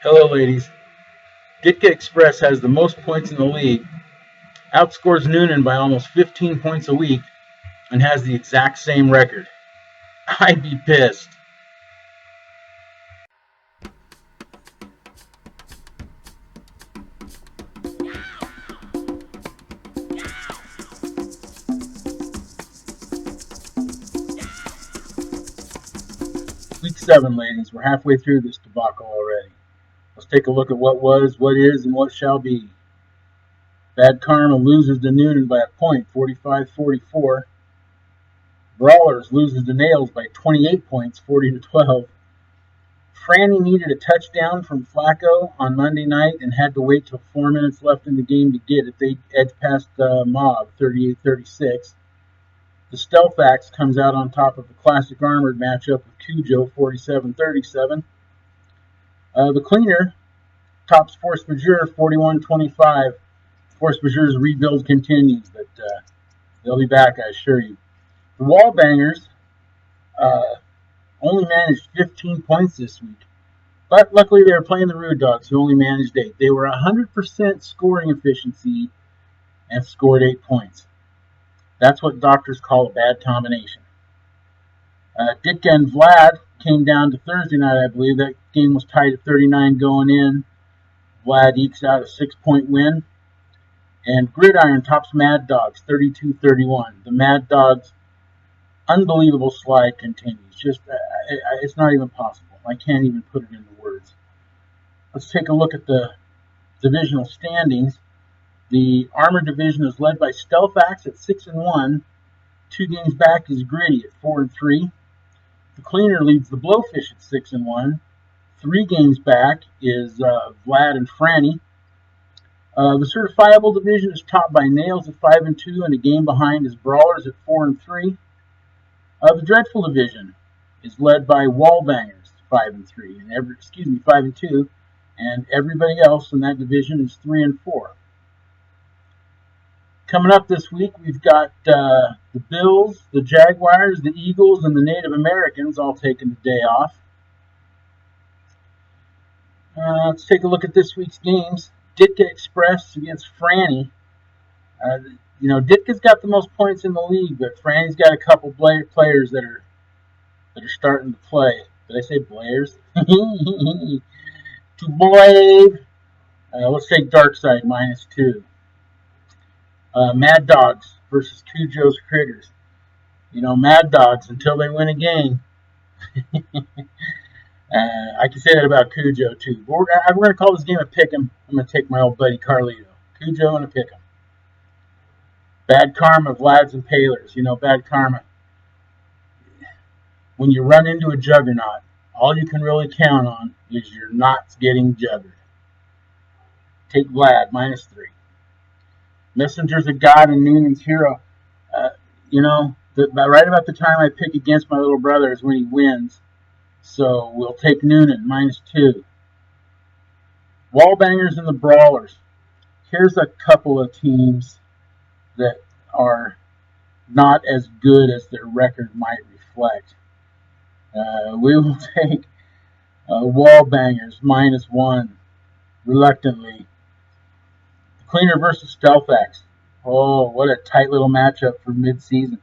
Hello, ladies. Ditka Express has the most points in the league, outscores Noonan by almost 15 points a week, and has the exact same record. I'd be pissed. Week 7, ladies. We're halfway through this debacle already. Let's take a look at what was, what is, and what shall be. Bad Karma loses to Noonan by a point, 45-44. Brawlers loses to Nails by 28 points, 40-12. Franny needed a touchdown from Flacco on Monday night and had to wait till 4 minutes left in the game to get it. They edged past Mob, 38-36. The Stealth Axe comes out on top of the Classic Armored matchup with Cujo, 47-37. The Cleaner tops Force Majeure, 41-25. Force Majeure's rebuild continues, but they'll be back, I assure you. The Wallbangers only managed 15 points this week, but luckily they were playing the Rude Dogs, who only managed 8. They were 100% scoring efficiency and scored 8 points. That's what doctors call a bad combination. Ditka and Vlad came down to Thursday night, I believe. That game was tied at 39 going in. Vlad ekes out a 6-point win. And Gridiron tops Mad Dogs, 32-31. The Mad Dogs' unbelievable slide continues. It's not even possible. I can't even put it into words. Let's take a look at the divisional standings. The Armor division is led by Stealth Axe at 6-1. 2 games back is Gritty at 4-3. The Cleaner leads the Blowfish at 6-1. 3 games back is Vlad and Franny. The Certifiable division is topped by Nails at 5-2, and a game behind is Brawlers at 4-3. The Dreadful division is led by Wallbangers, 5-3, and 5-2, and everybody else in that division is 3-4. Coming up this week, we've got the Bills, the Jaguars, the Eagles, and the Native Americans all taking the day off. Let's take a look at this week's games. Ditka Express against Franny. Ditka's got the most points in the league, but Franny's got a couple players that are starting to play. Did I say players? To Blade. Let's take Darkside -2. Mad Dogs versus Cujo's Critters. Mad Dogs, until they win a game. I can say that about Cujo, too. But we're going to call this game a pick'em. I'm going to take my old buddy Carlito. Cujo and a pick'em. Bad Karma, Vlads and Palers. Bad Karma. When you run into a juggernaut, all you can really count on is your knots getting juggered. Take Vlad, -3. Messengers of God and Noonan's Hero. Right about the time I pick against my little brother is when he wins. So we'll take Noonan, -2. Wallbangers and the Brawlers. Here's a couple of teams that are not as good as their record might reflect. We will take Wallbangers, -1, reluctantly. The Cleaner versus Stealth Axe. Oh, what a tight little matchup for mid-season.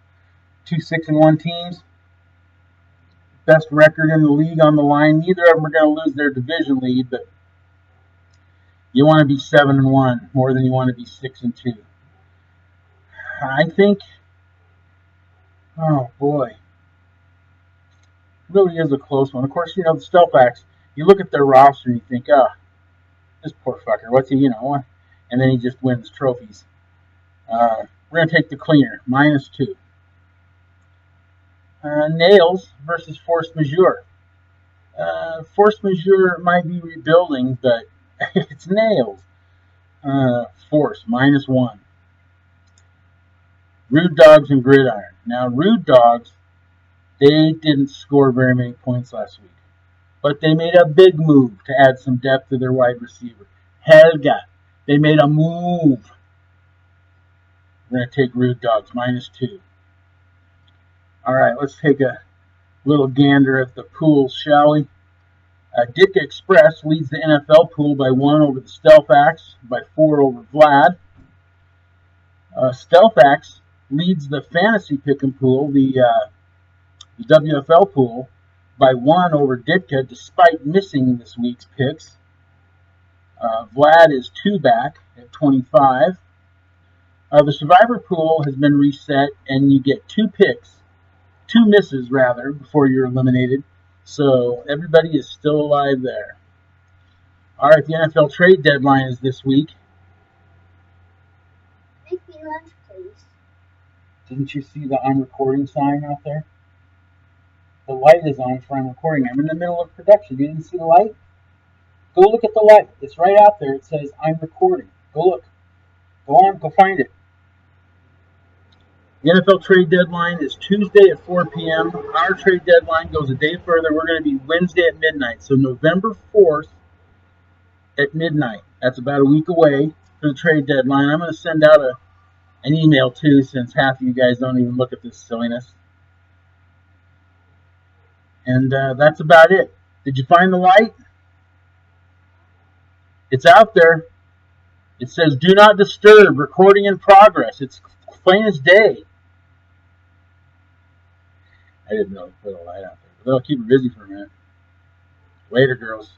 2 6-1 teams. Best record in the league on the line. Neither of them are going to lose their division lead, but you want to be 7-1 more than you want to be 6-2. I think, oh boy, it really is a close one. Of course, the Stealth Axe, you look at their roster and you think, this poor fucker, what's he, and then he just wins trophies. We're going to take the Cleaner, -2. Nails versus Force Majeure. Force Majeure might be rebuilding, but it's Nails. Force, -1. Rude Dogs and Gridiron. Now, Rude Dogs, they didn't score very many points last week, but they made a big move to add some depth to their wide receiver. Helga, they made a move. We're going to take Rude Dogs, -2. All right, let's take a little gander at the pools, shall we? Ditka Express leads the NFL pool by 1 over the Stealth Axe, by 4 over Vlad. Stealth Axe leads the fantasy pick'em pool, the WFL pool, by 1 over Ditka, despite missing this week's picks. Vlad is 2 back at 25. The Survivor pool has been reset, and you get 2 picks, 2 misses rather, before you're eliminated. So everybody is still alive there. All right, the NFL trade deadline is this week. Make me lunch, please. Didn't you see the I'm recording sign out there? The light is on for I'm recording. I'm in the middle of production. You didn't see the light? Go look at the light. It's right out there. It says I'm recording. Go look. Go on. Go find it. The NFL trade deadline is Tuesday at 4 p.m. Our trade deadline goes a day further. We're going to be Wednesday at midnight. So November 4th at midnight. That's about a week away for the trade deadline. I'm going to send out an email too, since half of you guys don't even look at this silliness. And that's about it. Did you find the light? It's out there. It says do not disturb, recording in progress. It's plain as day. I didn't know they put a light out there, but they'll keep it busy for a minute. Later, girls.